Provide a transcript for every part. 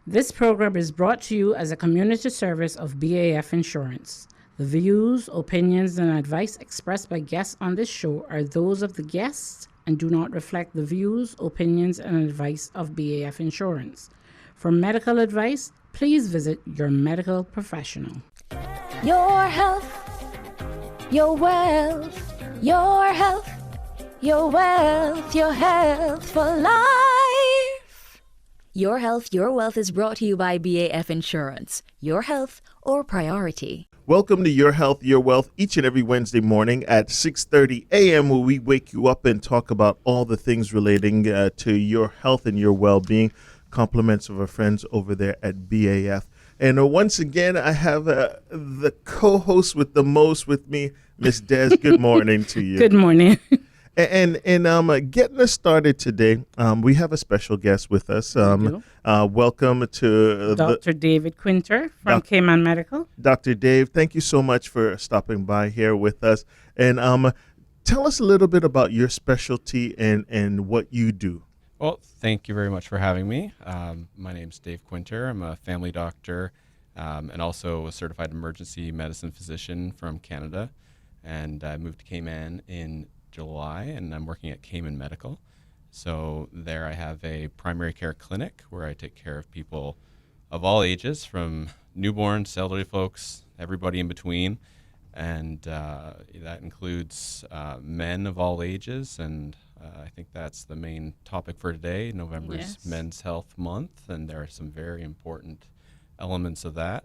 This program is brought to you as a community service of BAF Insurance. The views, opinions, and advice expressed by guests on this show are those of the guests and do not reflect the views, opinions, and advice of BAF Insurance. For medical advice, please visit your medical professional. Your health, your wealth, your health, your wealth, your health for life. Your Health, Your Wealth is brought to you by BAF Insurance. Your health, our priority. Welcome to Your Health, Your Wealth, each and every Wednesday morning at 6:30 a.m. where we wake you up and talk about all the things relating to your health and your well-being. Compliments of our friends over there at BAF. And once again, I have the co-host with the most with me, Miss Des. Good morning to you. Good morning. And getting us started today, we have a special guest with us. Welcome to Dr. David Kwinter from Cayman Medical. Dr. Dave, thank you so much for stopping by here with us. And tell us a little bit about your specialty and what you do. Well, thank you very much for having me. My name's Dave Kwinter. I'm a family doctor and also a certified emergency medicine physician from Canada. And I moved to Cayman in July, and I'm working at Cayman Medical. So there I have a primary care clinic where I take care of people of all ages, from newborns to elderly folks, everybody in between. And that includes men of all ages, and I think that's the main topic for today. November's Men's Health Month, and there are some very important elements of that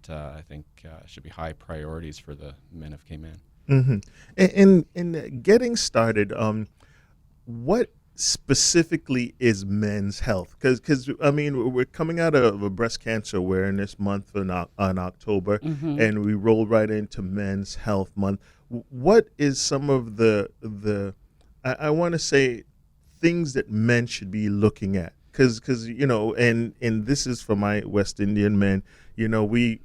I think should be high priorities for the men of Cayman. Mm-hmm. And getting started, what specifically is men's health? Because I mean, we're coming out of a breast cancer awareness month on October, and we roll right into Men's Health Month. What is some of the I want to say things that men should be looking at? Because you know, and this is for my West Indian men. You know, we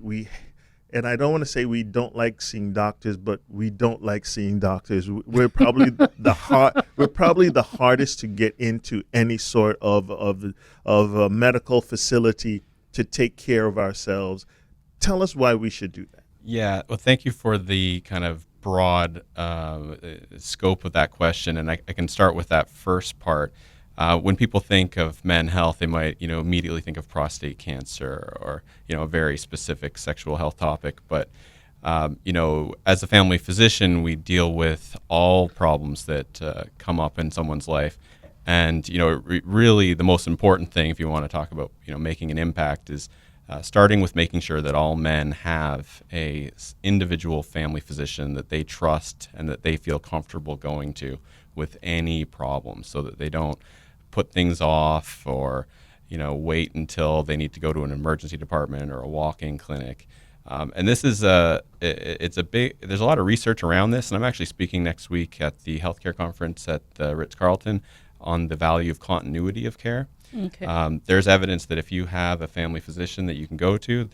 and I don't want to say we don't like seeing doctors, but we don't like seeing doctors. We're probably we're probably the hardest to get into any sort of a medical facility to take care of ourselves. Tell us why we should do that. Yeah, well, thank you for the kind of broad scope of that question, and I can start with that first part. When people think of men's health, they might, immediately think of prostate cancer or, a very specific sexual health topic. But, as a family physician, we deal with all problems that come up in someone's life. And, really the most important thing, if you want to talk about, making an impact, is starting with making sure that all men have a individual family physician that they trust and that they feel comfortable going to with any problems, so that they don't put things off or wait until they need to go to an emergency department or a walk-in clinic. And this is there's a lot of research around this, and I'm actually speaking next week at the healthcare conference at the Ritz-Carlton on the value of continuity of care. Okay. There's evidence that if you have a family physician that you can go to,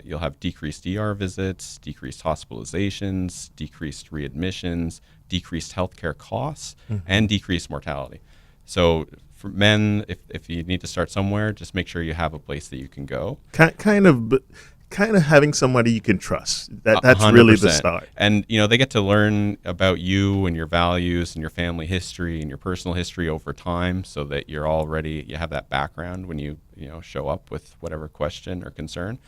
you'll have decreased ER visits, decreased hospitalizations, decreased readmissions, decreased healthcare costs, and decreased mortality. So for men, if you need to start somewhere, just make sure you have a place that you can go. Kind of having somebody you can trust. That's 100%. Really the start. And they get to learn about you and your values and your family history and your personal history over time, so that you have that background when you show up with whatever question or concern.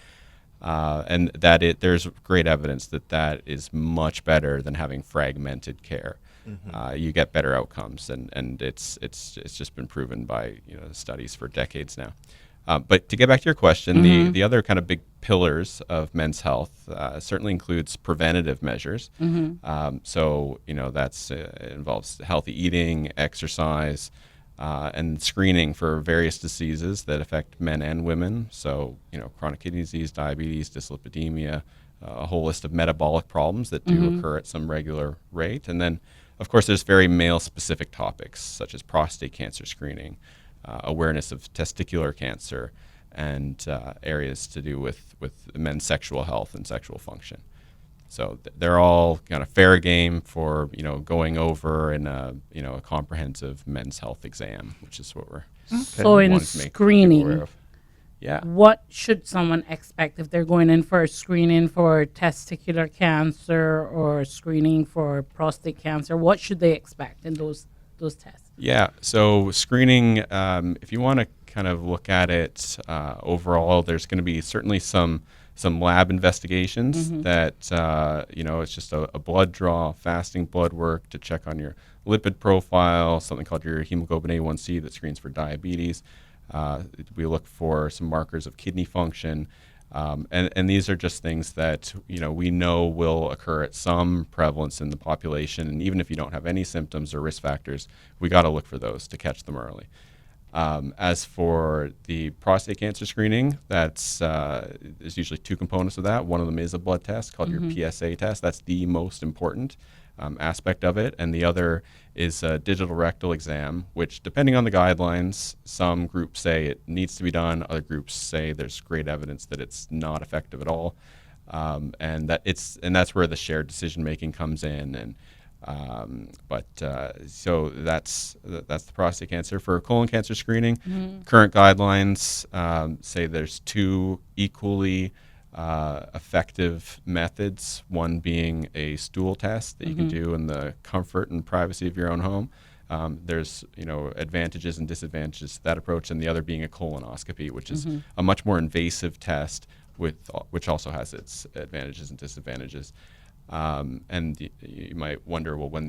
And there's great evidence that is much better than having fragmented care. You get better outcomes, and it's just been proven by studies for decades now. But to get back to your question, the other kind of big pillars of men's health certainly includes preventative measures. So that's involves healthy eating, exercise, and screening for various diseases that affect men and women. So chronic kidney disease, diabetes, dyslipidemia, a whole list of metabolic problems that do occur at some regular rate. And then, of course, there's very male-specific topics such as prostate cancer screening, awareness of testicular cancer, and areas to do with men's sexual health and sexual function. So they're all kind of fair game for going over in a comprehensive men's health exam, which is what we're so in screening. Yeah. What should someone expect if they're going in for a screening for testicular cancer or screening for prostate cancer? What should they expect in those tests? Yeah. So screening, if you want to kind of look at it overall, there's going to be certainly some lab investigations that it's just a blood draw, fasting blood work to check on your lipid profile, something called your hemoglobin A1C that screens for diabetes. We look for some markers of kidney function. And these are just things that we know will occur at some prevalence in the population. And even if you don't have any symptoms or risk factors, we got to look for those to catch them early. As for the prostate cancer screening, there's usually two components of that. One of them is a blood test called your PSA test. That's the most important aspect of it. And the other is a digital rectal exam, which, depending on the guidelines, some groups say it needs to be done. Other groups say there's great evidence that it's not effective at all, and that's where the shared decision making comes in. And so that's the prostate cancer. For colon cancer screening, current guidelines say there's two equally effective methods, one being a stool test that you can do in the comfort and privacy of your own home. There's advantages and disadvantages to that approach, and the other being a colonoscopy, which is a much more invasive test which also has its advantages and disadvantages. And you might wonder, well, when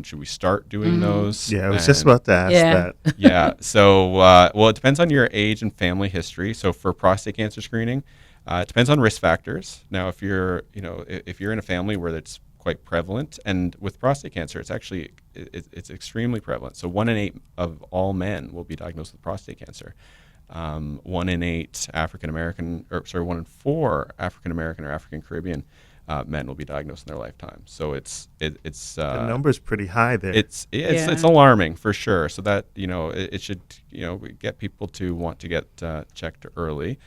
should we start doing those? Yeah, I was just about to ask that. Yeah. So, well, it depends on your age and family history. So for prostate cancer screening, it depends on risk factors. Now, if you're in a family where it's quite prevalent, and with prostate cancer, it's extremely prevalent. So 1 in 8 of all men will be diagnosed with prostate cancer. 1 in 8 1 in 4 African American or African Caribbean men will be diagnosed in their lifetime. So it's the number's pretty high there. It's alarming for sure. So that it should get people to want to get checked early,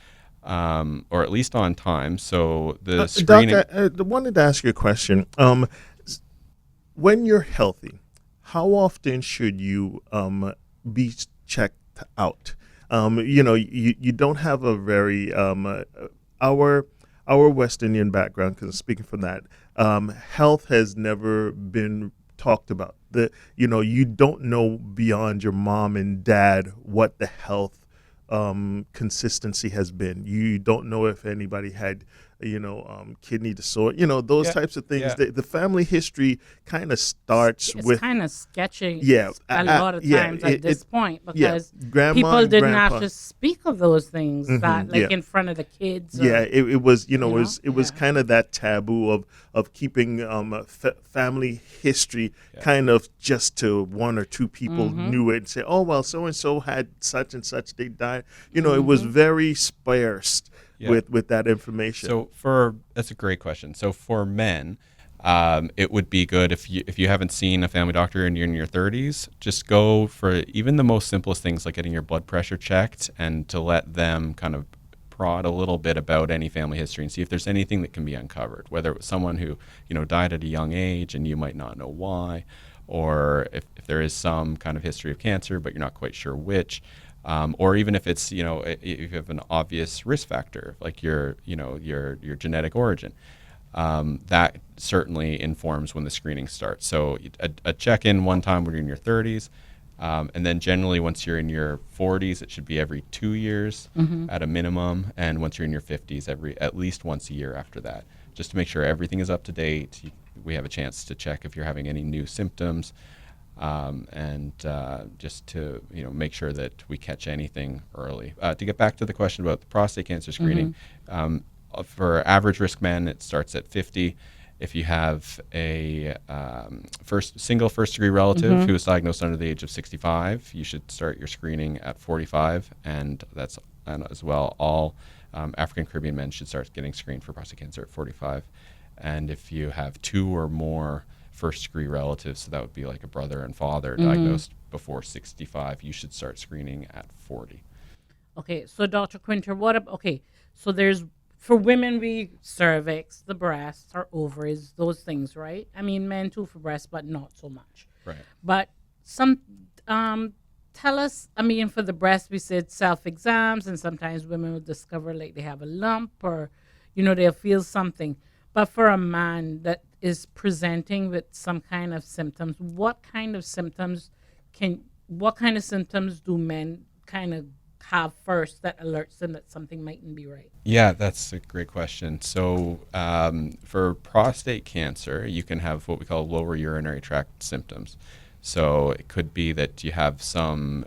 or at least on time. So the screening. Doc, I wanted to ask you a question. When you're healthy, how often should you be checked out? You don't have a very our West Indian background, because speaking from that, health has never been talked about. You don't know beyond your mom and dad what the health consistency has been. You don't know if anybody had kidney disorder, those types of things. Yeah. The family history kind of starts it's with kind of sketchy. Yeah, a lot of times at this point, because Grandma people did grandpa. not just speak of those things that in front of the kids. It was kind of that taboo of keeping family history kind of just to one or two people knew it and say, oh well, so and so had such and such, they died. It was very sparse. With that information. So that's a great question. So for men, it would be good if you haven't seen a family doctor and you're in your 30s, just go for even the most simplest things like getting your blood pressure checked, and to let them kind of prod a little bit about any family history and see if there's anything that can be uncovered, whether it was someone who died at a young age and you might not know why, or if there is some kind of history of cancer but you're not quite sure which. Or even if it's, if you have an obvious risk factor, like your genetic origin, that certainly informs when the screening starts. So a check-in one time when you're in your 30s, and then generally once you're in your 40s, it should be every 2 years at a minimum, and once you're in your 50s, at least once a year after that, just to make sure everything is up to date. We have a chance to check if you're having any new symptoms. And just to make sure that we catch anything early. To get back to the question about the prostate cancer screening, for average risk men, it starts at 50. If you have a first degree relative who was diagnosed under the age of 65, you should start your screening at 45, and as well all African Caribbean men should start getting screened for prostate cancer at 45. And if you have 2 or more first degree relatives, so that would be like a brother and father diagnosed before 65, you should start screening at 40. Okay, so Dr. Kwinter, so there's, for women, we cervix, the breasts, our ovaries, those things, right? I mean, men too for breasts, but not so much. Right. But some tell us, I mean, for the breast, we said self-exams, and sometimes women will discover like they have a lump or, they'll feel something. But for a man that is presenting with some kind of symptoms, what kind of symptoms do men kind of have first that alerts them that something mightn't be right? Yeah, that's a great question. So, for prostate cancer, you can have what we call lower urinary tract symptoms. So it could be that you have some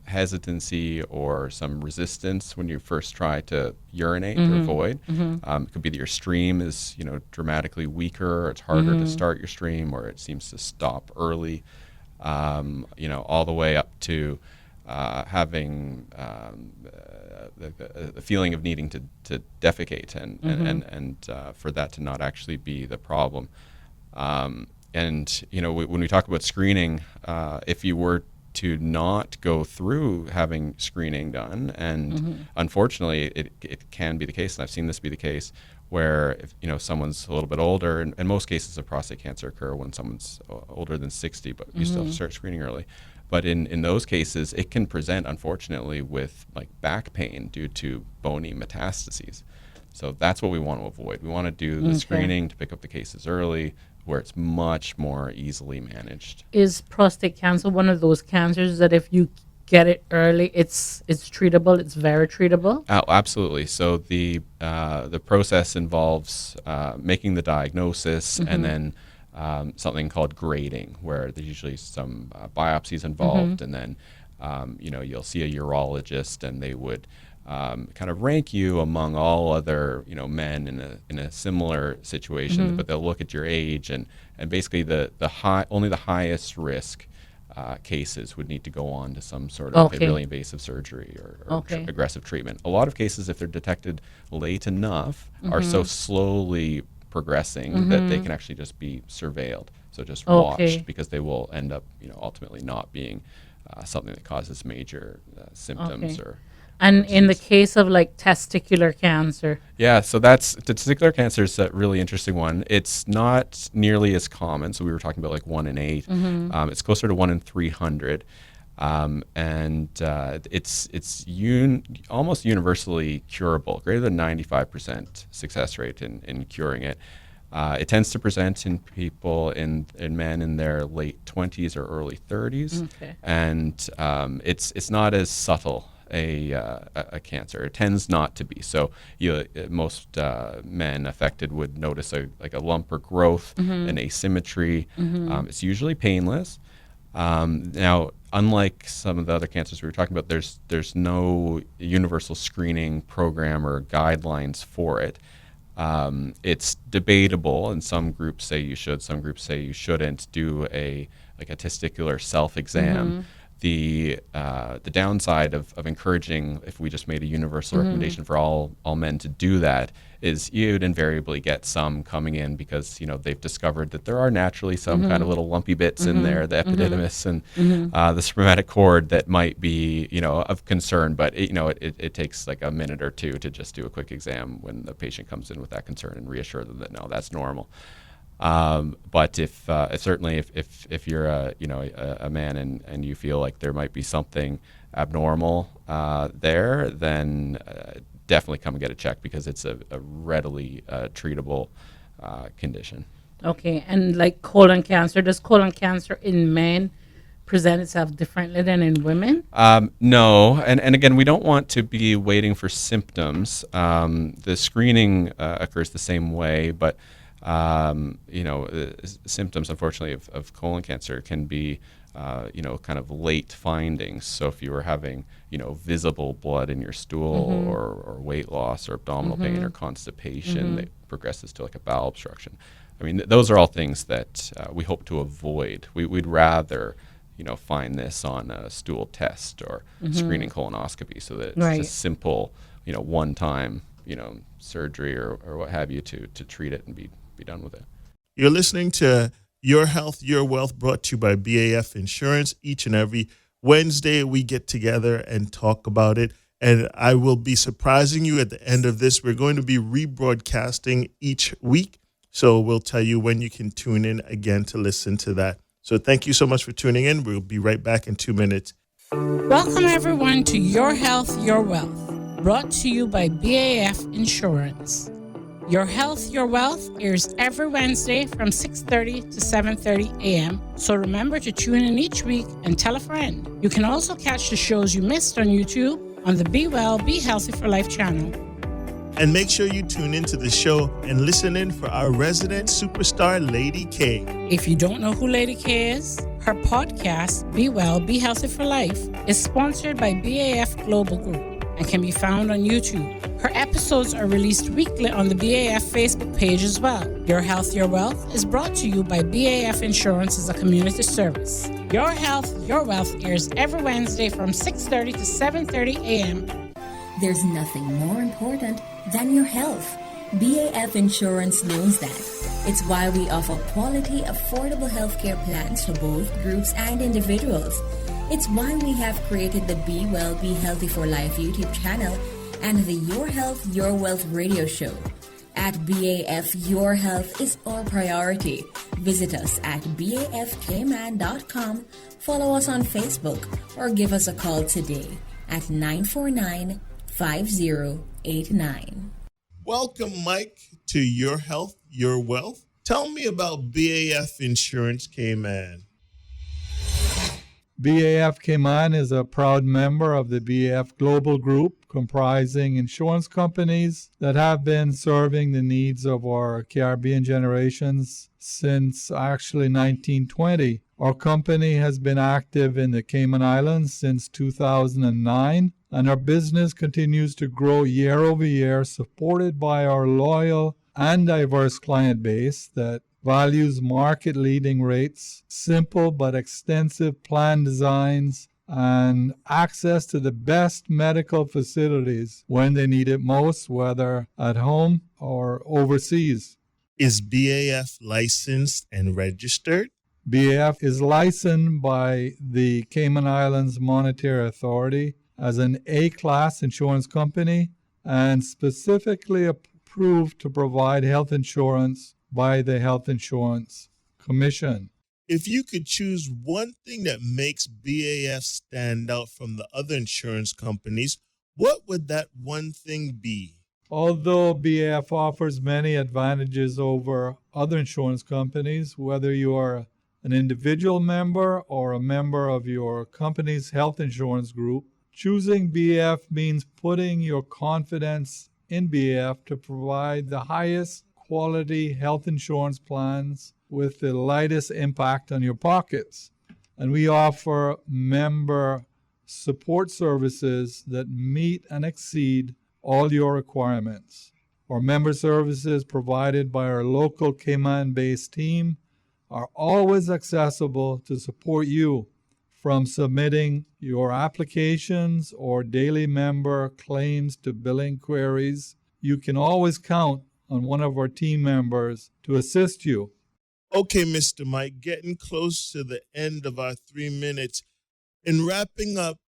hesitancy or some resistance when you first try to urinate or void. It could be that your stream is dramatically weaker, or it's harder to start your stream, or it seems to stop early. All the way up to having the feeling of needing to defecate and for that to not actually be the problem. When we talk about screening, if you were to not go through having screening done, and unfortunately it can be the case, and I've seen this be the case, where if someone's a little bit older, and most cases of prostate cancer occur when someone's older than 60, but you still have to start screening early. But in those cases, it can present, unfortunately, with like back pain due to bony metastases. So that's what we want to avoid. We want to do the screening to pick up the cases early, where it's much more easily managed. Is prostate cancer one of those cancers that if you get it early, it's treatable, it's very treatable? Oh, absolutely. So the process involves making the diagnosis and then something called grading, where there's usually some biopsies involved, and then you'll see a urologist, and they would kind of rank you among all other men in a similar situation, but they'll look at your age, and basically only the highest risk cases would need to go on to some sort of really invasive surgery or aggressive treatment. A lot of cases, if they're detected late enough, are so slowly progressing that they can actually just be surveilled, so just watched, because they will end up ultimately not being something that causes major symptoms or. And in the case of like testicular cancer? Yeah, so testicular cancer is a really interesting one. It's not nearly as common. So we were talking about like 1 in 8. It's closer to 1 in 300. It's almost universally curable, greater than 95% success rate in curing it. It tends to present in people, in men in their late 20s or early 30s. And it's not as subtle a cancer. It tends not to be. So most men affected would notice a lump or growth, an asymmetry. It's usually painless. Now, unlike some of the other cancers we were talking about, there's no universal screening program or guidelines for it. It's debatable, and some groups say you should, some groups say you shouldn't do a testicular self-exam. The downside of encouraging, if we just made a universal recommendation for all men to do that, is you'd invariably get some coming in because they've discovered that there are naturally some kind of little lumpy bits in there, the epididymis and the spermatic cord, that might be of concern. But it takes like a minute or two to just do a quick exam when the patient comes in with that concern and reassure them that no, that's normal. But if you're a man and you feel like there might be something abnormal there, then definitely come and get it checked, because it's a readily treatable condition. Okay, and like colon cancer, does colon cancer in men present itself differently than in women? No, and again, we don't want to be waiting for symptoms. The screening occurs the same way, but symptoms, unfortunately, of colon cancer can be, kind of late findings. So if you were having, visible blood in your stool or weight loss or abdominal pain or constipation that progresses to like a bowel obstruction. I mean, those are all things that we hope to avoid. We'd rather, find this on a stool test or screening colonoscopy, so that it's just simple, one-time, surgery or what have you to treat it and be done with it. You're listening to Your Health, Your Wealth, brought to you by BAF Insurance. Each and every Wednesday, we get together and talk about it. And I will be surprising you at the end of this. We're going to be rebroadcasting each week. So we'll tell you when you can tune in again to listen to that. So thank you so much for tuning in. We'll be right back in 2 minutes. Welcome, everyone, to Your Health, Your Wealth, brought to you by BAF Insurance. Your Health, Your Wealth airs every Wednesday from 6:30 to 7:30 a.m. So remember to tune in each week and tell a friend. You can also catch the shows you missed on YouTube on the Be Well, Be Healthy for Life channel. And make sure you tune into the show and listen in for our resident superstar, Lady K. If you don't know who Lady K is, her podcast, Be Well, Be Healthy for Life, is sponsored by BAF Global Group and can be found on YouTube. Her episodes are released weekly on the BAF Facebook page as well. Your Health, Your Wealth is brought to you by BAF Insurance as a community service. Your Health, Your Wealth airs every Wednesday from 6:30 to 7:30 a.m. There's nothing more important than your health. BAF Insurance knows that. It's why we offer quality, affordable healthcare plans for both groups and individuals. It's why we have created the Be Well, Be Healthy for Life YouTube channel and the Your Health, Your Wealth radio show. At BAF, your health is our priority. Visit us at bafkman.com, follow us on Facebook, or give us a call today at 949-5089. Welcome, Mike, to Your Health, Your Wealth. Tell me about BAF Insurance Cayman. BAF Cayman is a proud member of the BAF Global Group, comprising insurance companies that have been serving the needs of our Caribbean generations since actually 1920. Our company has been active in the Cayman Islands since 2009, and our business continues to grow year over year, supported by our loyal and diverse client base that values market-leading rates, simple but extensive plan designs, and access to the best medical facilities when they need it most, whether at home or overseas. Is BAF licensed and registered? BAF is licensed by the Cayman Islands Monetary Authority as an A-class insurance company and specifically approved to provide health insurance by the Health Insurance Commission. If you could choose one thing that makes BAF stand out from the other insurance companies, what would that one thing be? Although BAF offers many advantages over other insurance companies, whether you are an individual member or a member of your company's health insurance group, choosing BAF means putting your confidence in BAF to provide the highest quality health insurance plans with the lightest impact on your pockets. And we offer member support services that meet and exceed all your requirements. Our member services provided by our local Cayman-based team are always accessible to support you, from submitting your applications or daily member claims to billing queries. You can always count on one of our team members to assist you. Okay, Mr. Mike, getting close to the end of our 3 minutes. In wrapping up,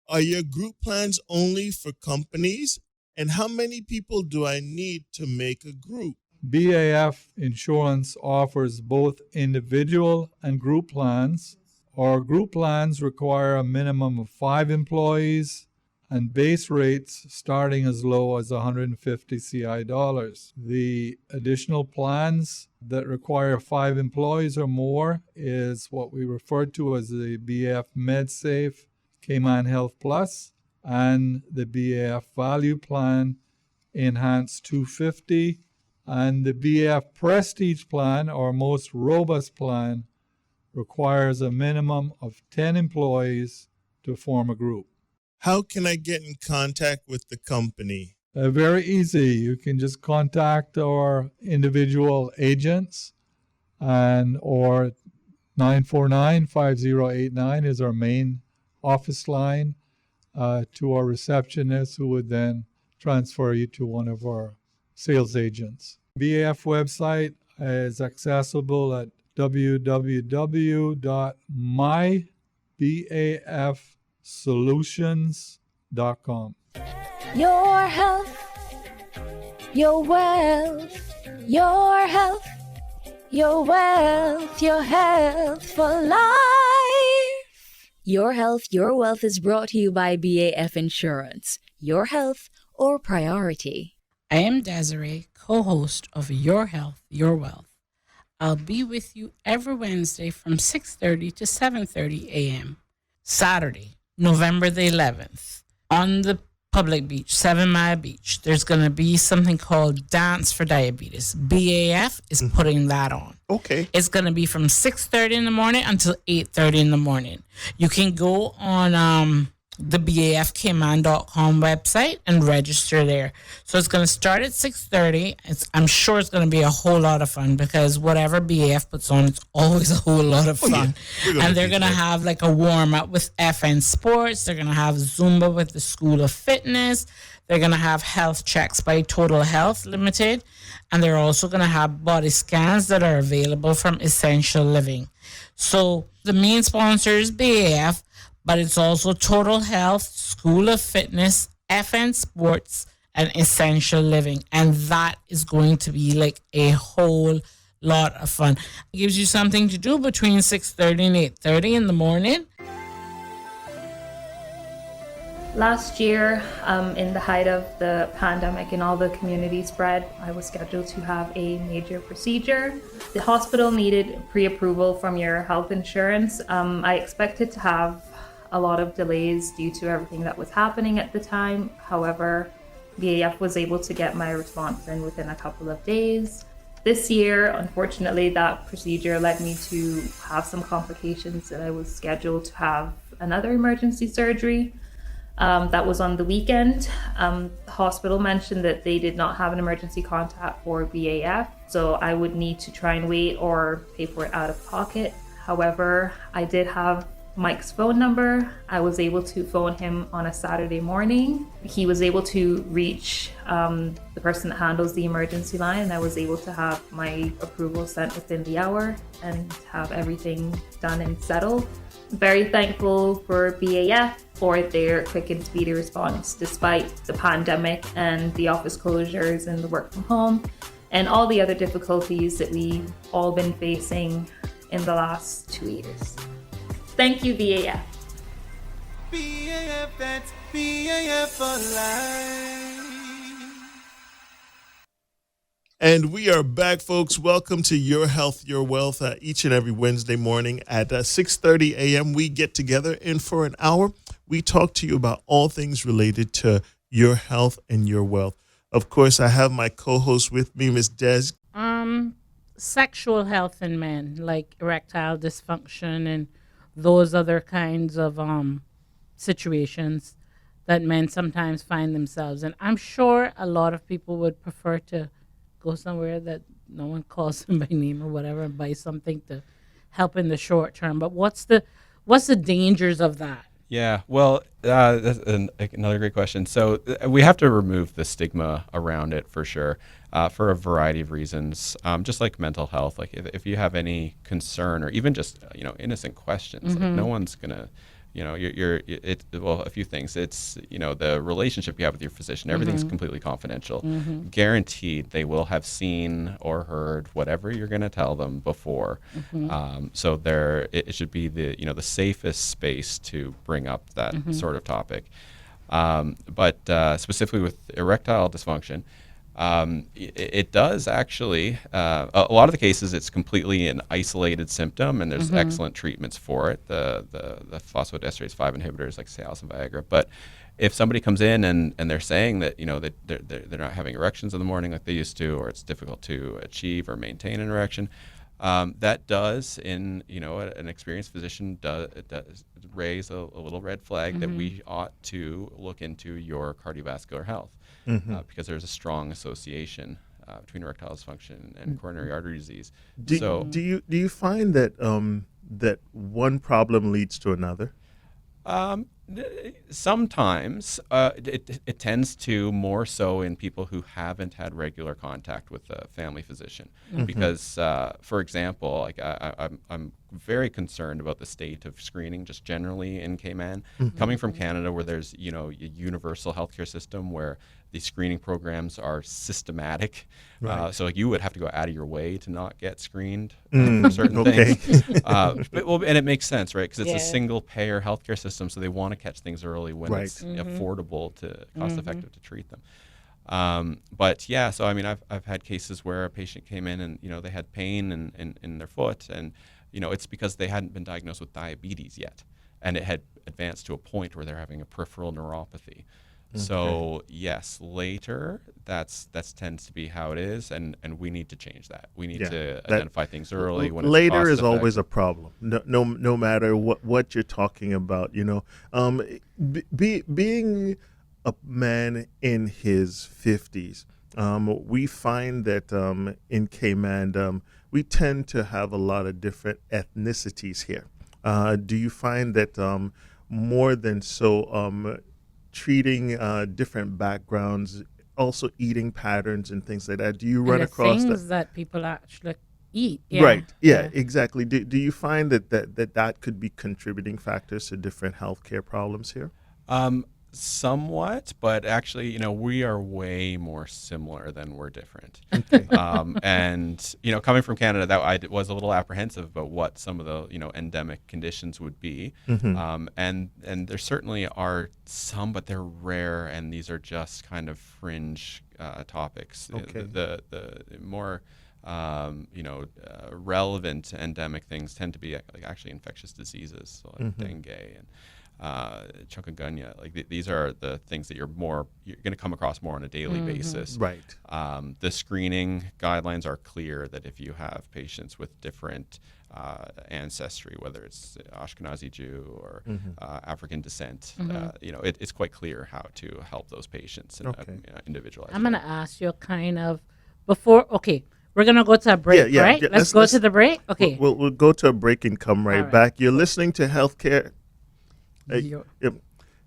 are your group plans only for companies? And how many people do I need to make a group? BAF Insurance offers both individual and group plans. Our group plans require a minimum of 5 employees and base rates starting as low as 150 CI dollars. The additional plans that require 5 employees or more is what we refer to as the BAF MedSafe Cayman Health Plus and the BAF Value Plan Enhanced 250, and the BAF Prestige Plan, our most robust plan, requires a minimum of 10 employees to form a group. How can I get in contact with the company? Very easy. You can just contact our individual agents, and or 949-5089 is our main office line to our receptionist, who would then transfer you to one of our sales agents. BAF website is accessible at www.mybafsolutions.com. Your health, your wealth, your health, your wealth, your health for life. Your Health, Your Wealth is brought to you by BAF Insurance. Your health, our priority. I am Desiree, co-host of Your Health, Your Wealth. I'll be with you every Wednesday from 6:30 to 7:30 a.m. Saturday, November the 11th, on the public beach, 7 Mile Beach. There's going to be something called Dance for Diabetes. BAF is putting that on. Okay. It's going to be from 6:30 in the morning until 8:30 in the morning. You can go on the bafkman.com website and register there. So it's going to start at 6:30. I'm sure it's going to be a whole lot of fun because whatever BAF puts on, it's always a whole lot of fun. And they're going to have like a warm up with FN Sports. They're going to have Zumba with the School of Fitness. They're going to have health checks by Total Health Limited. And they're also going to have body scans that are available from Essential Living. So the main sponsor is BAF, but it's also Total Health, School of Fitness, FN Sports, and Essential Living. And that is going to be like a whole lot of fun. It gives you something to do between 6:30 and 8:30 in the morning. Last year, in the height of the pandemic and all the community spread, I was scheduled to have a major procedure. The hospital needed pre-approval from your health insurance. I expected to have a lot of delays due to everything that was happening at the time. However, BAF was able to get my response in within a couple of days. This year, unfortunately, that procedure led me to have some complications, and I was scheduled to have another emergency surgery. That was on the weekend. The hospital mentioned that they did not have an emergency contact for BAF, so I would need to try and wait or pay for it out of pocket. However, I did have Mike's phone number. I was able to phone him on a Saturday morning. He was able to reach the person that handles the emergency line, and I was able to have my approval sent within the hour and have everything done and settled. Very thankful for BAF for their quick and speedy response despite the pandemic and the office closures and the work from home and all the other difficulties that we've all been facing in the last 2 years. Thank you, BAF. BAF, that's BAF for life. And we are back, folks. Welcome to Your Health, Your Wealth. Each and every Wednesday morning at 6:30 a.m. we get together, and for an hour, we talk to you about all things related to your health and your wealth. Of course, I have my co-host with me, Miss Des. Sexual health in men, like erectile dysfunction and those other kinds of situations that men sometimes find themselves in. I'm sure a lot of people would prefer to go somewhere that no one calls them by name or whatever and buy something to help in the short term. But what's the dangers of that? Yeah, well, that's another great question. So we have to remove the stigma around it for sure, for a variety of reasons. Just like mental health, like if you have any concern or even just innocent questions, like no one's gonna, a few things. It's the relationship you have with your physician. Everything's completely confidential. Guaranteed, they will have seen or heard whatever you're going to tell them before. So it should be the safest space to bring up that sort of topic. But specifically with erectile dysfunction, it does actually, a lot of the cases, it's completely an isolated symptom, and there's excellent treatments for it, the phosphodiesterase 5 inhibitors like Cialis and Viagra. But if somebody comes in and they're saying that that they're not having erections in the morning like they used to, or it's difficult to achieve or maintain an erection, that does, in an experienced physician, does raise a little red flag that we ought to look into your cardiovascular health. Because there's a strong association between erectile dysfunction and coronary artery disease. Do you find that that one problem leads to another? Sometimes it tends to more so in people who haven't had regular contact with a family physician, because, for example, like I'm very concerned about the state of screening just generally in Cayman. Coming from Canada, where there's a universal healthcare system where the screening programs are systematic, so you would have to go out of your way to not get screened for certain things. And it makes sense, right? Because it's a single payer healthcare system, so they want to catch things early when it's affordable to cost effective to treat them. But yeah, so I mean, I've had cases where a patient came in and they had pain in their foot, and it's because they hadn't been diagnosed with diabetes yet, and it had advanced to a point where they're having a peripheral neuropathy. So yes, later that's tends to be how it is, and we need to change that. We need to identify things early. When it's later is cost-effective. always a problem. No matter what you're talking about. Being a man in his 50s, we find that in Cayman, we tend to have a lot of different ethnicities here. Do you find that more than so? Treating different backgrounds, also eating patterns and things like that. Do you run across things that people actually eat? Right. Yeah. Exactly. Do you find that could be contributing factors to different healthcare problems here? Somewhat, but actually, we are way more similar than we're different. And coming from Canada, I was a little apprehensive about what some of the endemic conditions would be. And there certainly are some, but they're rare, and these are just kind of fringe topics. The more relevant endemic things tend to be like actually infectious diseases, so like dengue and chikungunya. Like these are the things that you're going to come across more on a daily basis. Right. The screening guidelines are clear that if you have patients with different ancestry, whether it's Ashkenazi Jew or African descent, it's quite clear how to help those patients in individualized. I'm going to ask you kind of before. Okay. We're going to go to a break, right? Let's go to the break. Okay. We'll go to a break and come right back. You're listening to Healthcare.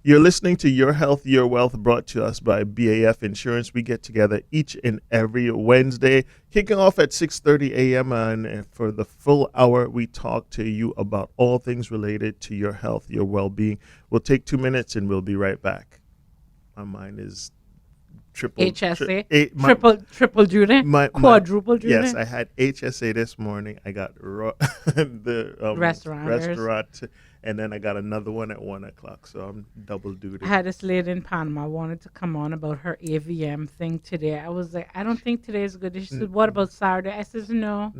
You're listening to Your Health, Your Wealth, brought to us by BAF Insurance. We get together each and every Wednesday, kicking off at 6:30 a.m. And for the full hour, we talk to you about all things related to your health, your well-being. We'll take 2 minutes and we'll be right back. My mind is triple duty, quadruple duty. Yes, I had HSA this morning. I got the restaurant, and then I got another one at 1 o'clock. So I'm double duty. I had this lady in Panama wanted to come on about her AVM thing today. I was like, I don't think today is good. She said, what about Saturday? I said, no.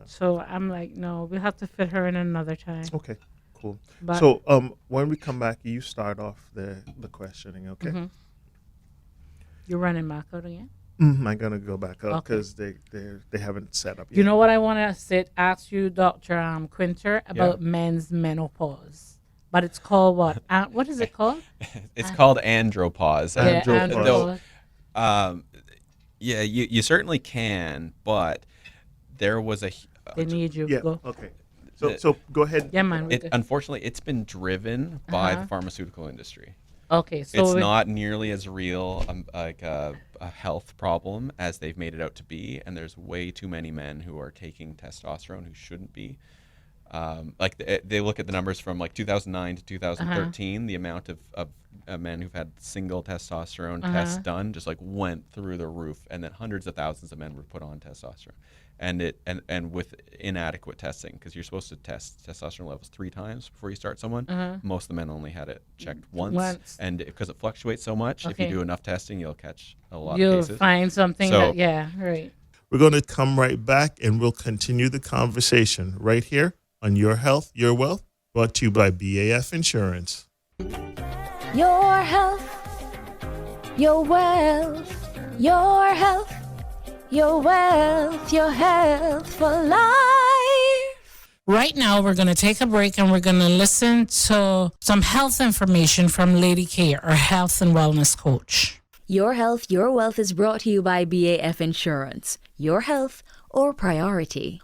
So I'm like, no, we'll have to fit her in another time. Okay, cool. So when we come back, you start off the questioning, okay? You're running back out again? I'm going to go back up because they haven't set up yet. You know what I want to ask you, Dr. Kwinter, about men's menopause. But it's called what? What is it called? It's called andropause. Andropause. You certainly can, but there was a... They need you. Yeah, go. Okay. So go ahead. Yeah, man. Unfortunately, it's been driven by the pharmaceutical industry. Okay, so it's not nearly as real like a health problem as they've made it out to be, and there's way too many men who are taking testosterone who shouldn't be. They look at the numbers from like 2009 to 2013, the amount of men who've had single testosterone tests done just like went through the roof, and then hundreds of thousands of men were put on testosterone. And with inadequate testing, because you're supposed to test testosterone levels 3 times before you start someone. Most of the men only had it checked once. And because it fluctuates so much, if you do enough testing, you'll catch a lot of cases. You'll find something right. We're going to come right back, and we'll continue the conversation right here on Your Health, Your Wealth, brought to you by BAF Insurance. Your health, your wealth, your health, your wealth, your health for life. Right now, we're going to take a break and we're going to listen to some health information from Lady K, our health and wellness coach. Your Health, Your Wealth is brought to you by BAF Insurance. Your health or priority.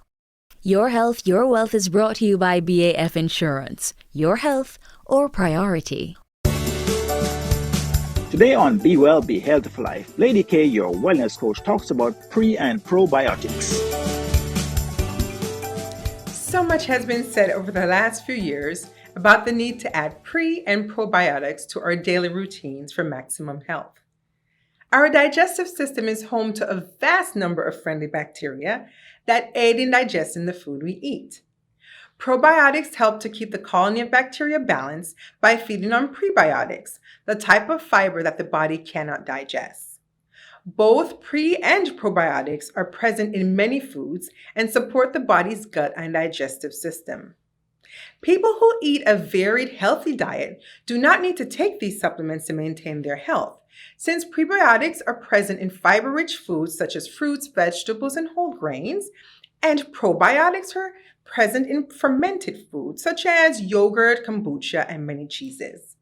Your Health, Your Wealth is brought to you by BAF Insurance. Your health or priority. Today on Be Well, Be Healthy for Life, Lady K, your wellness coach, talks about pre and probiotics. So much has been said over the last few years about the need to add pre and probiotics to our daily routines for maximum health. Our digestive system is home to a vast number of friendly bacteria that aid in digesting the food we eat. Probiotics help to keep the colony of bacteria balanced by feeding on prebiotics, the type of fiber that the body cannot digest. Both pre and probiotics are present in many foods and support the body's gut and digestive system. People who eat a varied, healthy diet do not need to take these supplements to maintain their health, since prebiotics are present in fiber-rich foods such as fruits, vegetables, and whole grains, and probiotics are present in fermented foods such as yogurt, kombucha, and many cheeses.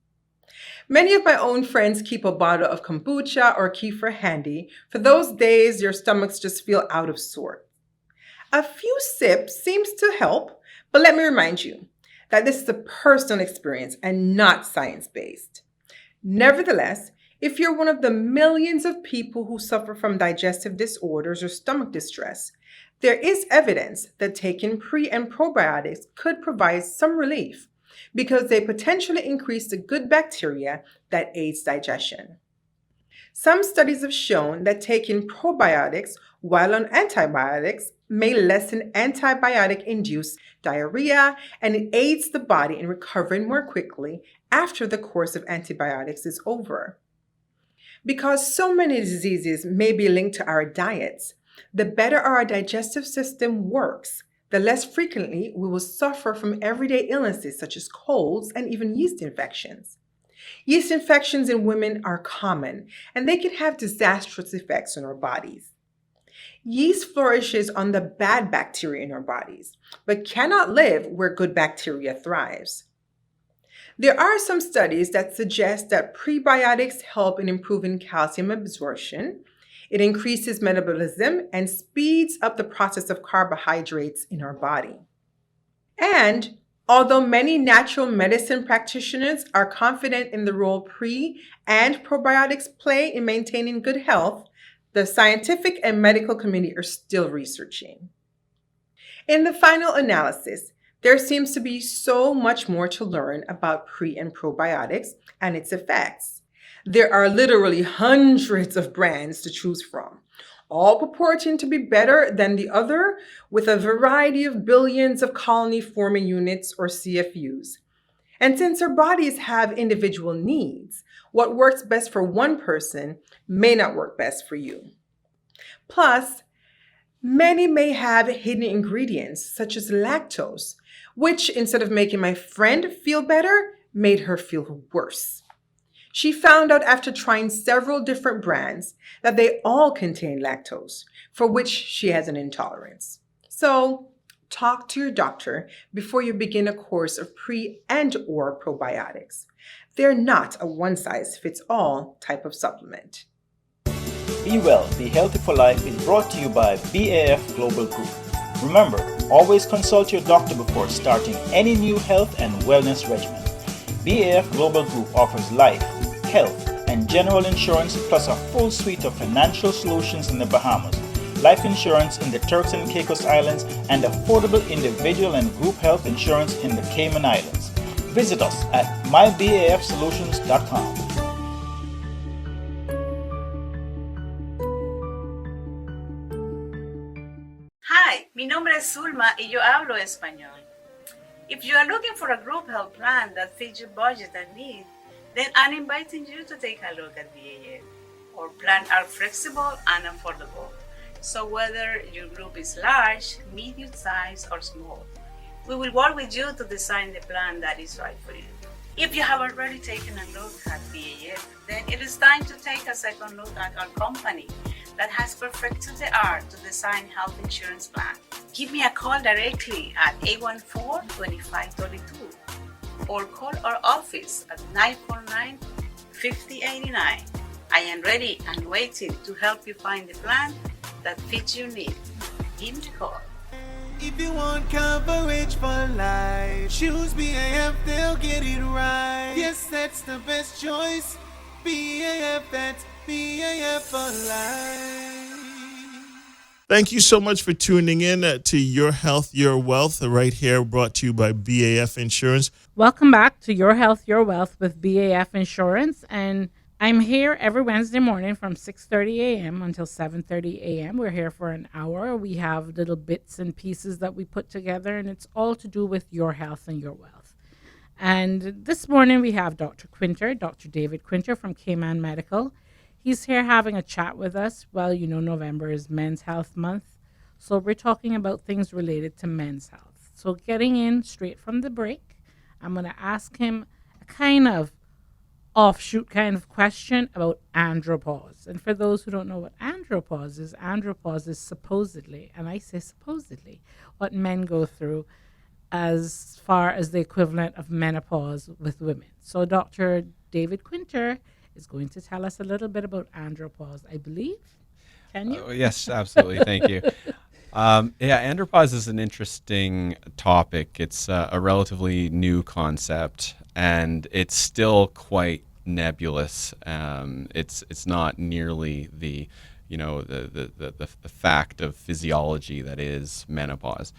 Many of my own friends keep a bottle of kombucha or kefir handy for those days your stomachs just feel out of sort. A few sips seems to help, but let me remind you that this is a personal experience and not science-based. Nevertheless, if you're one of the millions of people who suffer from digestive disorders or stomach distress, there is evidence that taking pre and probiotics could provide some relief because they potentially increase the good bacteria that aids digestion. Some studies have shown that taking probiotics while on antibiotics may lessen antibiotic-induced diarrhea, and it aids the body in recovering more quickly after the course of antibiotics is over. Because so many diseases may be linked to our diets, the better our digestive system works, the less frequently we will suffer from everyday illnesses such as colds and even yeast infections. Yeast infections in women are common, and they can have disastrous effects on our bodies. Yeast flourishes on the bad bacteria in our bodies, but cannot live where good bacteria thrives. There are some studies that suggest that prebiotics help in improving calcium absorption. It increases metabolism and speeds up the process of carbohydrates in our body. And although many natural medicine practitioners are confident in the role pre and probiotics play in maintaining good health, the scientific and medical community are still researching. In the final analysis, there seems to be so much more to learn about pre and probiotics and its effects. There are literally hundreds of brands to choose from, all purporting to be better than the other with a variety of billions of colony-forming units or CFUs. And since our bodies have individual needs, what works best for one person may not work best for you. Plus, many may have hidden ingredients such as lactose, which instead of making my friend feel better, made her feel worse. She found out after trying several different brands that they all contain lactose, for which she has an intolerance. So, talk to your doctor before you begin a course of pre and or probiotics. They're not a one-size-fits-all type of supplement. Be Well, Be Healthy for Life is brought to you by BAF Global Group. Remember, always consult your doctor before starting any new health and wellness regimen. BAF Global Group offers life, health, and general insurance plus a full suite of financial solutions in the Bahamas, life insurance in the Turks and Caicos Islands, and affordable individual and group health insurance in the Cayman Islands. Visit us at mybafsolutions.com. Hi, mi nombre es Zulma y yo hablo español. If you are looking for a group health plan that fits your budget and needs, then I'm inviting you to take a look at BAF. Our plans are flexible and affordable. So whether your group is large, medium-sized, or small, we will work with you to design the plan that is right for you. If you have already taken a look at BAF, then it is time to take a second look at our company that has perfected the art to design health insurance plan. Give me a call directly at 814-2532 or call our office at 949-5089. I am ready and waiting to help you find the plan that fits your needs. Give me a call. If you want coverage for life, choose BAF, they'll get it right. Yes, that's the best choice. BAF, that's BAF for life. Thank you so much for tuning in to Your Health, Your Wealth, right here, brought to you by BAF Insurance. Welcome back to Your Health, Your Wealth with BAF Insurance. And I'm here every Wednesday morning from 6:30 a.m. until 7:30 a.m. We're here for an hour. We have little bits and pieces that we put together, and it's all to do with your health and your wealth. And this morning we have Dr. Kwinter, Dr. David Kwinter from Cayman Medical. He's here having a chat with us. Well, you know, November is Men's Health Month. So we're talking about things related to men's health. So getting in straight from the break, I'm going to ask him a kind of offshoot kind of question about andropause. And for those who don't know what andropause is supposedly, and I say supposedly, what men go through as far as the equivalent of menopause with women. So Dr. David Kwinter is going to tell us a little bit about andropause, I believe. Can you? Yes, absolutely. Thank you. Andropause is an interesting topic. It's a relatively new concept, and it's still quite nebulous. It's not nearly the fact of physiology that is menopause.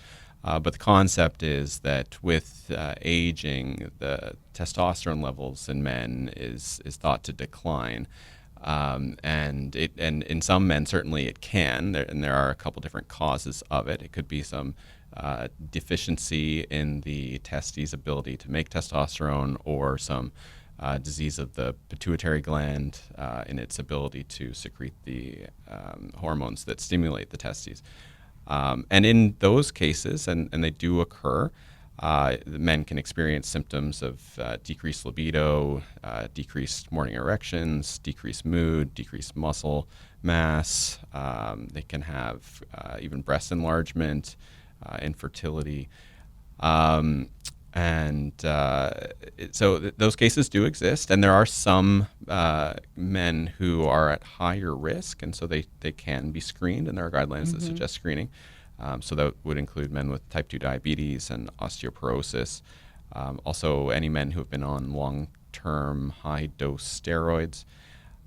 But the concept is that with aging, the testosterone levels in men is thought to decline, and in some men certainly it can. There are a couple different causes of it. It could be some deficiency in the testes' ability to make testosterone, or some disease of the pituitary gland in its ability to secrete the hormones that stimulate the testes. And in those cases, and they do occur, the men can experience symptoms of decreased libido, decreased morning erections, decreased mood, decreased muscle mass. They can have even breast enlargement, infertility. Those cases do exist, and there are some men who are at higher risk, and so they can be screened, and there are guidelines that suggest screening. So that would include men with type 2 diabetes and osteoporosis. Also, any men who have been on long-term high-dose steroids.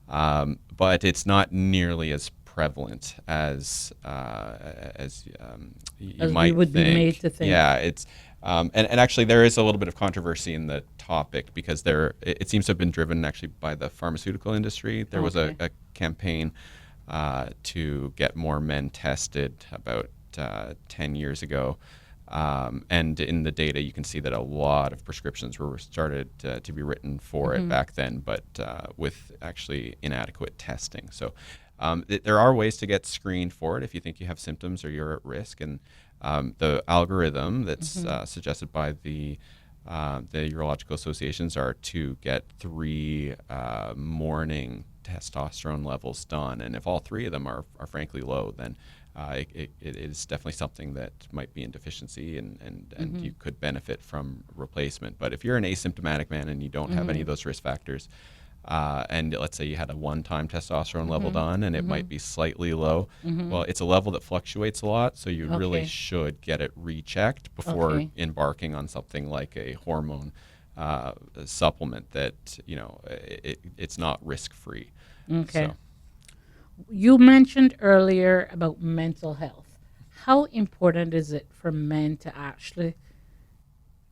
But it's not nearly as prevalent as you might would think. Be made to think. Yeah, it's and actually there is a little bit of controversy in the topic, because it seems to have been driven actually by the pharmaceutical industry. There was a campaign to get more men tested about 10 years ago. And in the data, you can see that a lot of prescriptions were started to be written for it back then, but with actually inadequate testing. So there are ways to get screened for it if you think you have symptoms or you're at risk. And the algorithm that's suggested by the urological associations are to get 3 morning testosterone levels done. And if all 3 of them are frankly low, then it is definitely something that might be in deficiency, and you could benefit from replacement. But if you're an asymptomatic man and you don't have any of those risk factors, and let's say you had a one-time testosterone level done and it might be slightly low, well, it's a level that fluctuates a lot, so you really should get it rechecked before embarking on something like a hormone supplement that, it's not risk-free. Okay. So. You mentioned earlier about mental health. How important is it for men to actually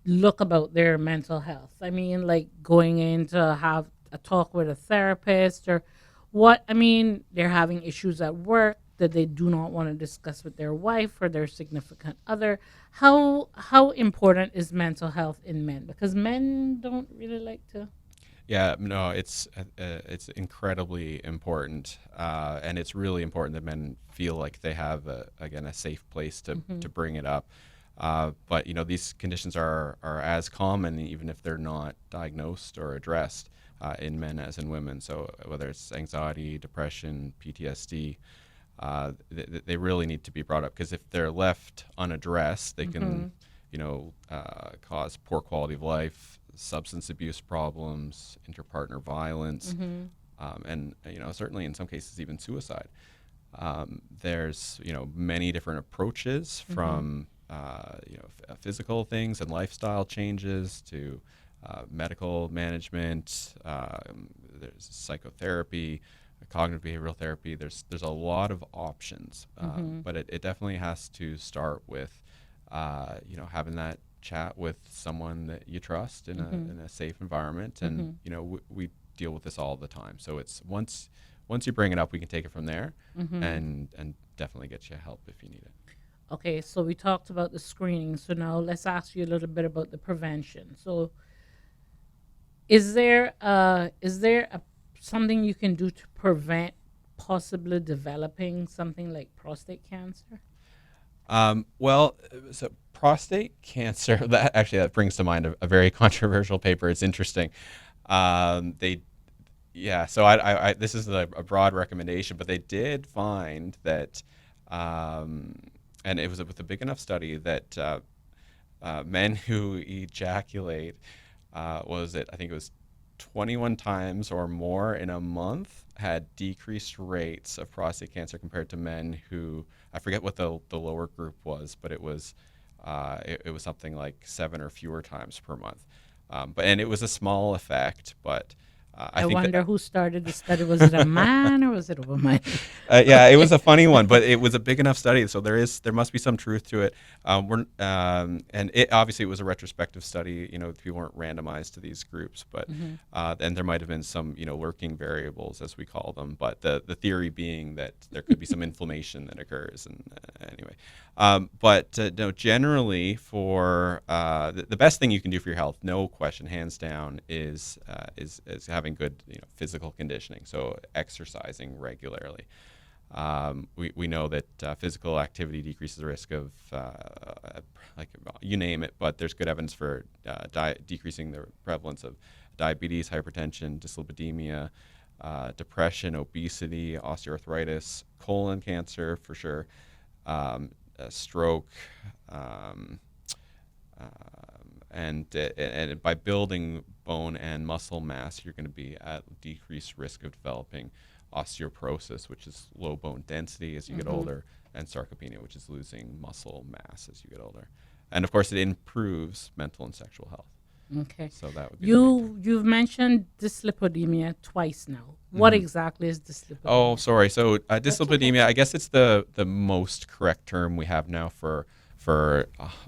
look about their mental health? I mean, like going in to have a talk with a therapist, or what? I mean, they're having issues at work that they do not want to discuss with their wife or their significant other. How important is mental health in men? Because men don't really like to. Yeah, no, it's incredibly important, and it's really important that men feel like they have a safe place to bring it up. But these conditions are as common, even if they're not diagnosed or addressed, in men as in women. So whether it's anxiety, depression, PTSD, they really need to be brought up, because if they're left unaddressed, they can cause poor quality of life, substance abuse problems, interpartner violence, and certainly in some cases even suicide. There's many different approaches, from physical things and lifestyle changes to medical management. There's psychotherapy, cognitive behavioral therapy. There's a lot of options, but it definitely has to start with having that chat with someone that you trust in a safe environment, and we deal with this all the time. So it's once you bring it up, we can take it from there, and definitely get you help if you need it. Okay, so we talked about the screening. So now let's ask you a little bit about the prevention. So is there something you can do to prevent possibly developing something like prostate cancer? So prostate cancer, that brings to mind a very controversial paper. It's interesting. So this is a broad recommendation, but they did find that, and it was with a big enough study that men who ejaculate, I think it was 21 times or more in a month, had decreased rates of prostate cancer compared to men who, I forget what the lower group was, but it was something like 7 or fewer times per month. And it was a small effect, but I wonder who started the study. Was it a man or was it a woman? It was a funny one, but it was a big enough study, so there must be some truth to it. And it obviously it was a retrospective study. People weren't randomized to these groups, but and there might have been some lurking variables, as we call them. But the theory being that there could be some inflammation that occurs. And anyway, generally for the best thing you can do for your health, no question, hands down, is having good physical conditioning. So exercising regularly. We know that physical activity decreases the risk of you name it, but there's good evidence for decreasing the prevalence of diabetes, hypertension, dyslipidemia, depression, obesity, osteoarthritis, colon cancer for sure, stroke, and by building bone and muscle mass, you're going to be at decreased risk of developing osteoporosis, which is low bone density as you get older, and sarcopenia, which is losing muscle mass as you get older. And of course, it improves mental and sexual health. Okay. So that would be you've mentioned dyslipidemia twice now. What exactly is dyslipidemia? Oh, sorry. So dyslipidemia, I guess it's the most correct term we have now for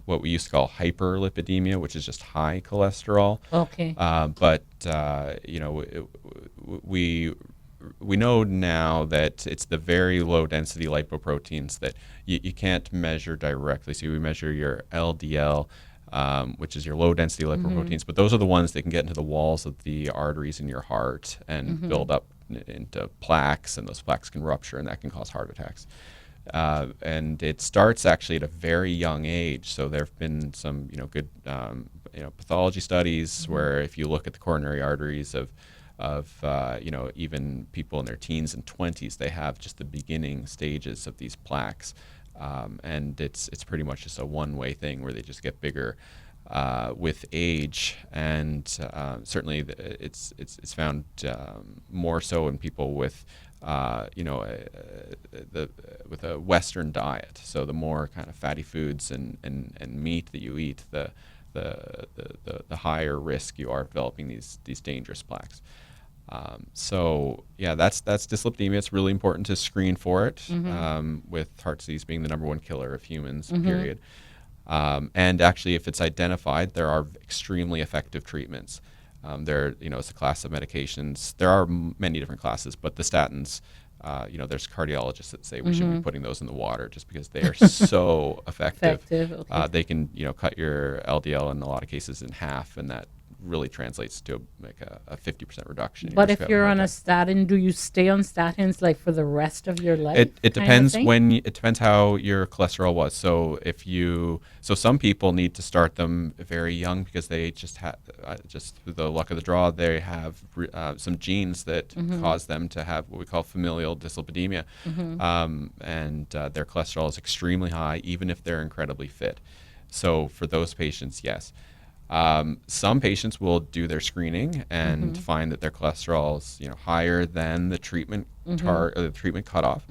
what we used to call hyperlipidemia, which is just high cholesterol. Okay. We know now that it's the very low density lipoproteins that you can't measure directly. So we measure your LDL, which is your low density lipoproteins, but those are the ones that can get into the walls of the arteries in your heart and build up into plaques, and those plaques can rupture, and that can cause heart attacks. And it starts actually at a very young age. So there have been some, good, pathology studies where if you look at the coronary arteries of even people in their teens and 20s, they have just the beginning stages of these plaques, and it's pretty much just a one-way thing where they just get bigger with age, and certainly it's found more so in people with with a Western diet. So the more kind of fatty foods and meat that you eat, the higher risk you are of developing these dangerous plaques. That's dyslipidemia. It's really important to screen for it, with heart disease being the number one killer of humans, period. And actually, if it's identified, there are extremely effective treatments. It's a class of medications. There are many different classes, but the statins, there's cardiologists that say we should be putting those in the water just because they are so effective. Okay. They can, cut your LDL in a lot of cases in half, and that really translates to a 50% reduction. But if you're on a statin, do you stay on statins like for the rest of your life? It depends it depends how your cholesterol was. So some people need to start them very young because they just have just the luck of the draw. They have some genes that cause them to have what we call familial dyslipidemia, and their cholesterol is extremely high, even if they're incredibly fit. So for those patients, yes. Some patients will do their screening and find that their cholesterol is higher than the treatment the treatment cutoff,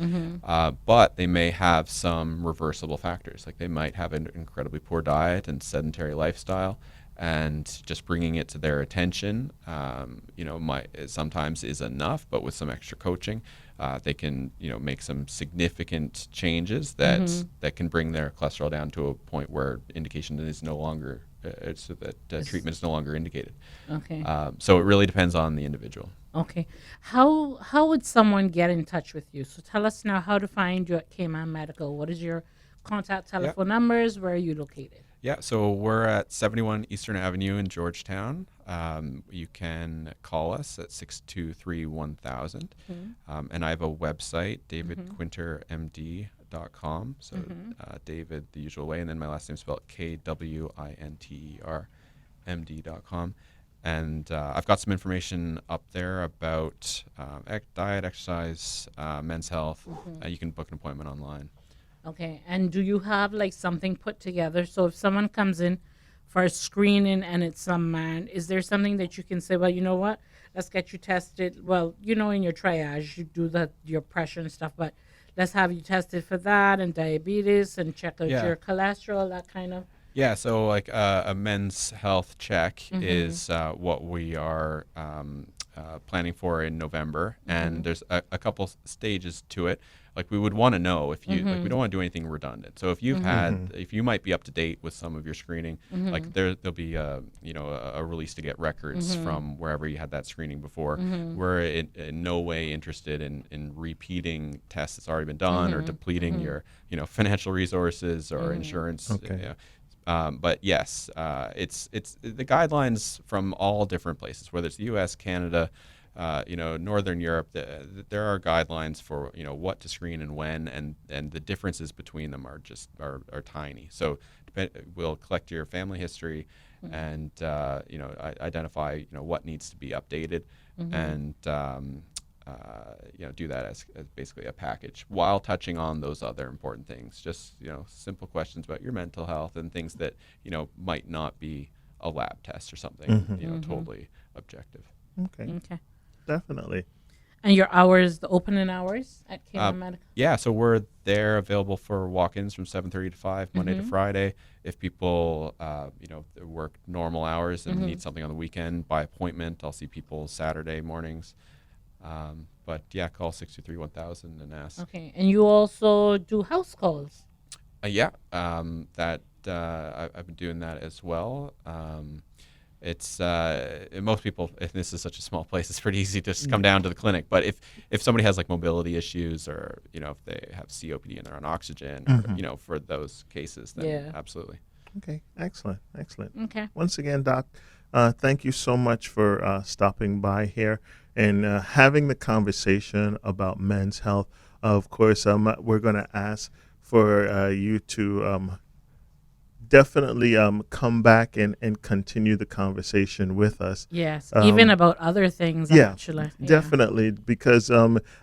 but they may have some reversible factors. Like they might have an incredibly poor diet and sedentary lifestyle, and just bringing it to their attention, sometimes is enough. But with some extra coaching, they can make some significant changes that can bring their cholesterol down to a point where indication is no longer so that treatment is no longer indicated. Okay. So it really depends on the individual. Okay. How would someone get in touch with you? So tell us now how to find you at Cayman Medical. What is your contact telephone numbers? Where are you located? Yeah, so we're at 71 Eastern Avenue in Georgetown. You can call us at 623-1000. And I have a website, davidkwintermd.com. So David, the usual way, and then my last name spelled KWINTER, MD.com. And I've got some information up there about diet, exercise, men's health. You can book an appointment online. Okay. And do you have like something put together? So if someone comes in for a screening and it's some man, is there something that you can say, well, you know what, let's get you tested. Well, in your triage, you do your pressure and stuff, but let's have you tested for that and diabetes and check out your cholesterol, that kind of. Yeah, so like a men's health check is what we are planning for in November, and there's a couple stages to it. Like we would want to know if you like, we don't want to do anything redundant. So if you've if you might be up to date with some of your screening, like there'll be a release to get records from wherever you had that screening before. We're in no way interested in repeating tests that's already been done or depleting your financial resources or insurance. Okay. But yes, it's the guidelines from all different places, whether it's the U.S., Canada, Northern Europe. There are guidelines for what to screen and when, and the differences between them are tiny. So we'll collect your family history and identify what needs to be updated and do that as basically a package while touching on those other important things. Just simple questions about your mental health and things that might not be a lab test or something totally objective. Okay. Definitely. And your hours, the opening hours at Cayman Medical? Yeah, so we're there available for walk-ins from 7:30 to 5 Monday to Friday. If people work normal hours and need something on the weekend by appointment, I'll see people Saturday mornings. But yeah, call 623-1000 and ask. Okay, and you also do house calls? I've been doing that as well. It's most people, if this is such a small place, it's pretty easy to just come down to the clinic. But if somebody has like mobility issues or if they have COPD and they're on oxygen, or, for those cases, then absolutely. Okay, excellent. Okay. Once again, Doc, thank you so much for stopping by here and having the conversation about men's health. Of course, we're going to ask for you to definitely come back and continue the conversation with us. Yes, even about other things, actually. Yeah, definitely, because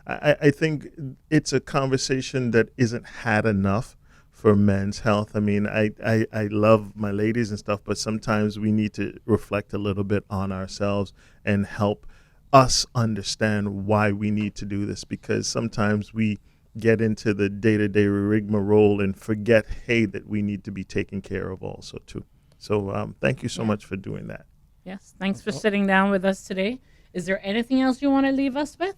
I think it's a conversation that isn't had enough for men's health. I mean, I love my ladies and stuff, but sometimes we need to reflect a little bit on ourselves and help us understand why we need to do this, because sometimes we get into the day-to-day rigmarole and forget, that we need to be taken care of also too. So thank you so much for doing that. Yes, thanks for sitting down with us today. Is there anything else you want to leave us with?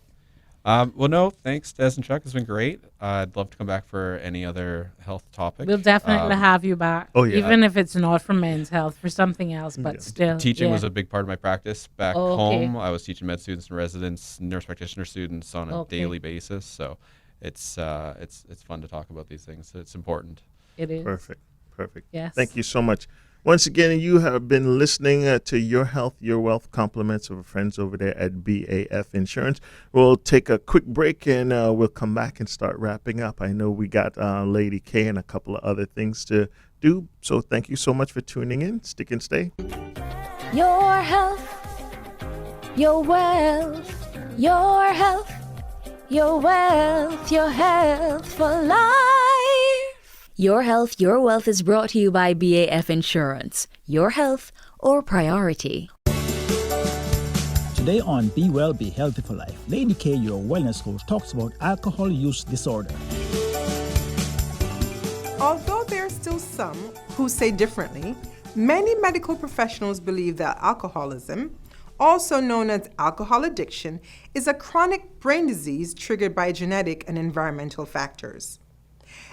Well, no, thanks, Des and Chuck. It's been great. I'd love to come back for any other health topic. We'll definitely have you back. Oh, yeah. Even if it's not for men's health, for something else, but still. Teaching was a big part of my practice back home. I was teaching med students and residents, nurse practitioner students on a daily basis. So it's fun to talk about these things. It's important. It is. Perfect. Yes. Thank you so much. Once again, you have been listening to Your Health, Your Wealth, compliments of our friends over there at BAF Insurance. We'll take a quick break and we'll come back and start wrapping up. I know we got Lady K and a couple of other things to do. So thank you so much for tuning in. Stick and stay. Your health, your wealth, your health, your wealth, your health for life. Your Health, Your Wealth is brought to you by BAF Insurance. Your health, our priority. Today on Be Well, Be Healthy for Life, Lady K, your wellness coach, talks about alcohol use disorder. Although there are still some who say differently, many medical professionals believe that alcoholism, also known as alcohol addiction, is a chronic brain disease triggered by genetic and environmental factors.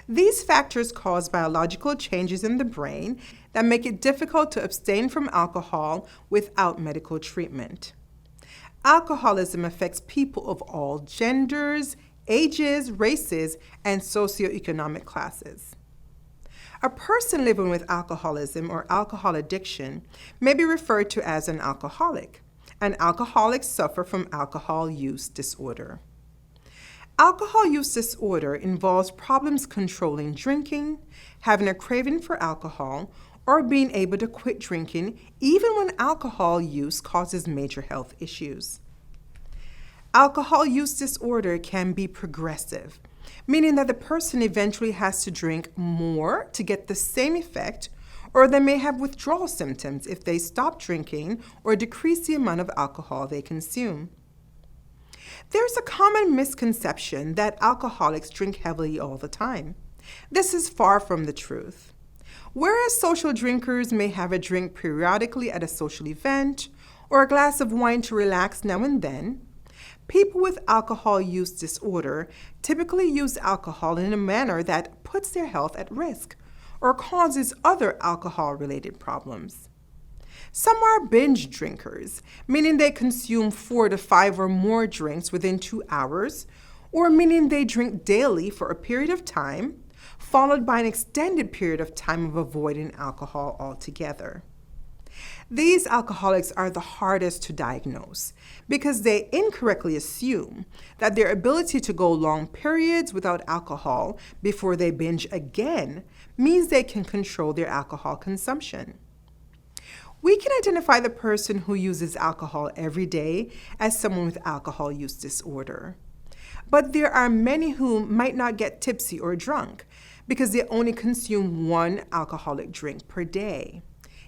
These factors cause biological changes in the brain that make it difficult to abstain from alcohol without medical treatment. Alcoholism affects people of all genders, ages, races, and socioeconomic classes. A person living with alcoholism or alcohol addiction may be referred to as an alcoholic, and alcoholics suffer from alcohol use disorder. Alcohol use disorder involves problems controlling drinking, having a craving for alcohol, or being able to quit drinking even when alcohol use causes major health issues. Alcohol use disorder can be progressive, meaning that the person eventually has to drink more to get the same effect, or they may have withdrawal symptoms if they stop drinking or decrease the amount of alcohol they consume. There's a common misconception that alcoholics drink heavily all the time. This is far from the truth. Whereas social drinkers may have a drink periodically at a social event or a glass of wine to relax now and then, people with alcohol use disorder typically use alcohol in a manner that puts their health at risk or causes other alcohol-related problems. Some are binge drinkers, meaning they consume 4 to 5 or more drinks within 2 hours, or meaning they drink daily for a period of time, followed by an extended period of time of avoiding alcohol altogether. These alcoholics are the hardest to diagnose because they incorrectly assume that their ability to go long periods without alcohol before they binge again means they can control their alcohol consumption. We can identify the person who uses alcohol every day as someone with alcohol use disorder. But there are many who might not get tipsy or drunk because they only consume 1 alcoholic drink per day.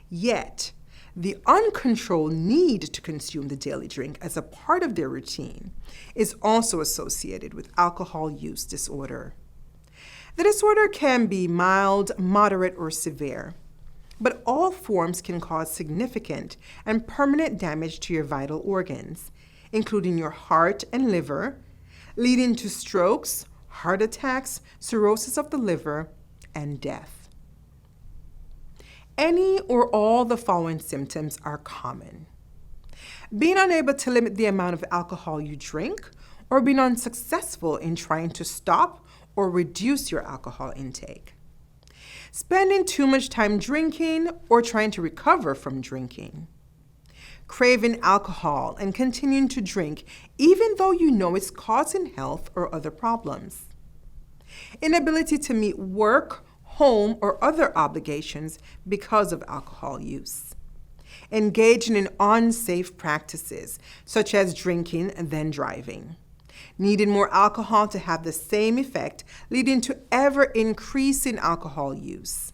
Yet, the uncontrolled need to consume the daily drink as a part of their routine is also associated with alcohol use disorder. The disorder can be mild, moderate, or severe, but all forms can cause significant and permanent damage to your vital organs, including your heart and liver, leading to strokes, heart attacks, cirrhosis of the liver, and death. Any or all the following symptoms are common: being unable to limit the amount of alcohol you drink, or being unsuccessful in trying to stop or reduce your alcohol intake. Spending too much time drinking or trying to recover from drinking. Craving alcohol and continuing to drink even though you know it's causing health or other problems. Inability to meet work, home, or other obligations because of alcohol use. Engaging in unsafe practices such as drinking and then driving. Needing more alcohol to have the same effect, leading to ever-increasing alcohol use.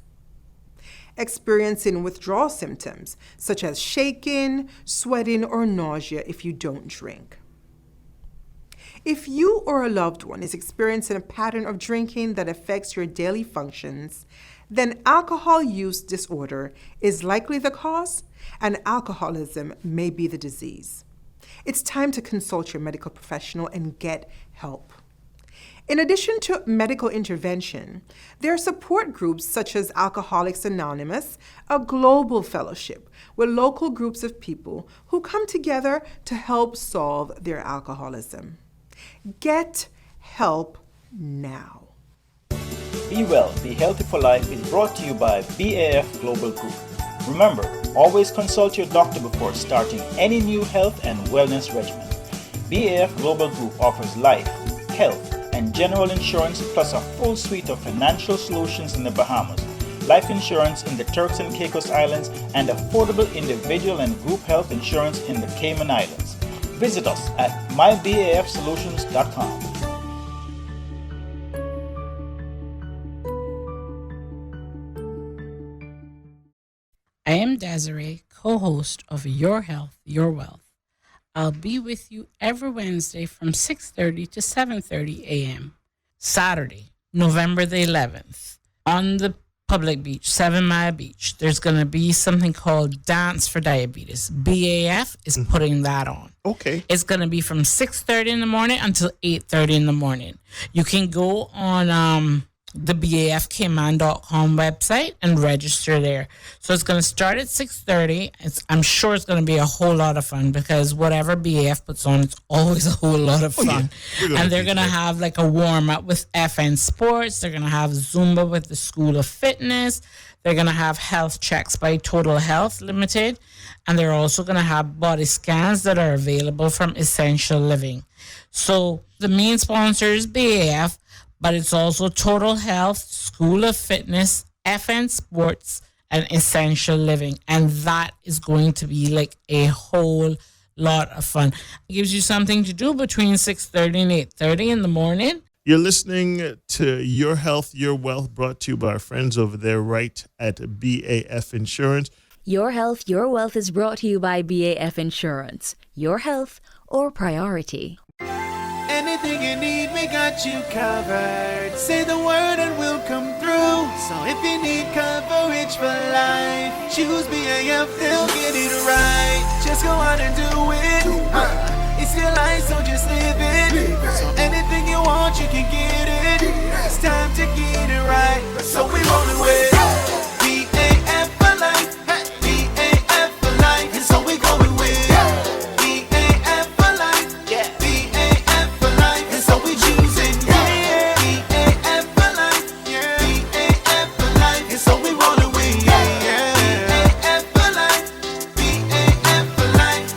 Experiencing withdrawal symptoms, such as shaking, sweating, or nausea if you don't drink. If you or a loved one is experiencing a pattern of drinking that affects your daily functions, then alcohol use disorder is likely the cause, and alcoholism may be the disease. It's time to consult your medical professional and get help. In addition to medical intervention, there are support groups such as Alcoholics Anonymous, a global fellowship with local groups of people who come together to help solve their alcoholism. Get help now. Be Well, Be Healthy for Life is brought to you by BAF Global Group. Remember, always consult your doctor before starting any new health and wellness regimen. BAF Global Group offers life, health, and general insurance plus a full suite of financial solutions in the Bahamas, life insurance in the Turks and Caicos Islands, and affordable individual and group health insurance in the Cayman Islands. Visit us at mybafsolutions.com. I am Desiree, co-host of Your Health, Your Wealth. I'll be with you every Wednesday from 6:30 to 7:30 a.m. Saturday, November the 11th, on the public beach, 7 Mile Beach, there's going to be something called Dance for Diabetes. BAF is putting that on. Okay. It's going to be from 6:30 in the morning until 8:30 in the morning. You can go on the bafkman.com website and register there. So it's going to start at 6:30. I'm sure it's going to be a whole lot of fun because whatever BAF puts on, it's always a whole lot of fun. And they're going to have like a warm up with FN Sports. They're going to have Zumba with the School of Fitness. They're going to have health checks by Total Health Limited. And they're also going to have body scans that are available from Essential Living. So the main sponsor is BAF, but it's also Total Health, School of Fitness, FN Sports, and Essential Living. And that is going to be like a whole lot of fun. It gives you something to do between 6:30 and 8:30 in the morning. You're listening to Your Health, Your Wealth, brought to you by our friends over there right at BAF Insurance. Your Health, Your Wealth is brought to you by BAF Insurance. Your health, our priority. Anything you need, we got you covered. Say the word and we'll come through. So if you need coverage for life, choose BAF, they'll get it right. Just go on and do it. It's your life, so just live it. So anything you want, you can get it. It's time to get it right. So we rolling with BAF for life. BAF for life. And so we going with BAF for life. BAF for life. And so we choosing BAF for life. BAF for life. And so we rolling with BAF for life. BAF for life.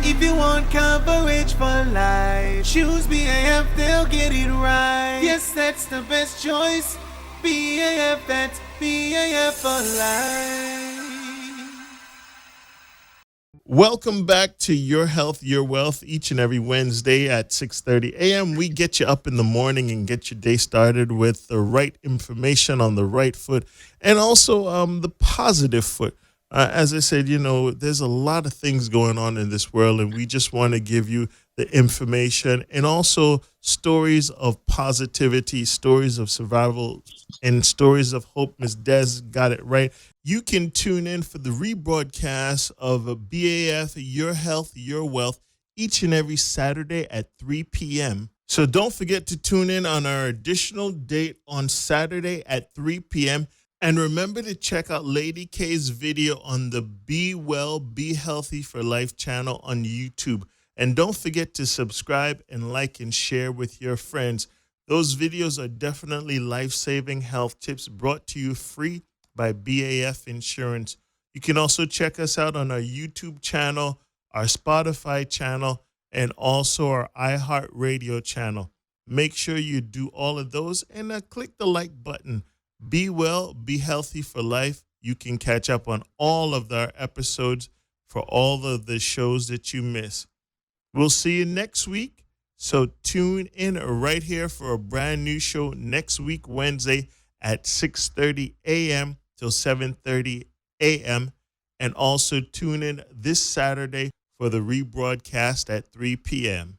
If you want coverage for life, choose BAF, they'll get it right. Yes, that's the best choice. BAF, that's BAF for life. Welcome back to Your Health, Your Wealth. Each and every Wednesday at 6:30 a.m., we get you up in the morning and get your day started with the right information on the right foot and also the positive foot. As I said, there's a lot of things going on in this world, and we just want to give you the information and also stories of positivity, stories of survival, and stories of hope. Ms. Des got it right. You can tune in for the rebroadcast of BAF, Your Health, Your Wealth, each and every Saturday at 3 p.m. So don't forget to tune in on our additional date on Saturday at 3 p.m. And remember to check out Lady K's video on the Be Well, Be Healthy for Life channel on YouTube. And don't forget to subscribe and like and share with your friends. Those videos are definitely life-saving health tips brought to you free by BAF Insurance. You can also check us out on our YouTube channel, our Spotify channel, and also our iHeartRadio channel. Make sure you do all of those and click the like button. Be well, be healthy for life. You can catch up on all of our episodes for all of the shows that you miss. We'll see you next week. So tune in right here for a brand new show next week, Wednesday at 6:30 a.m. till 7:30 a.m. And also tune in this Saturday for the rebroadcast at 3 p.m.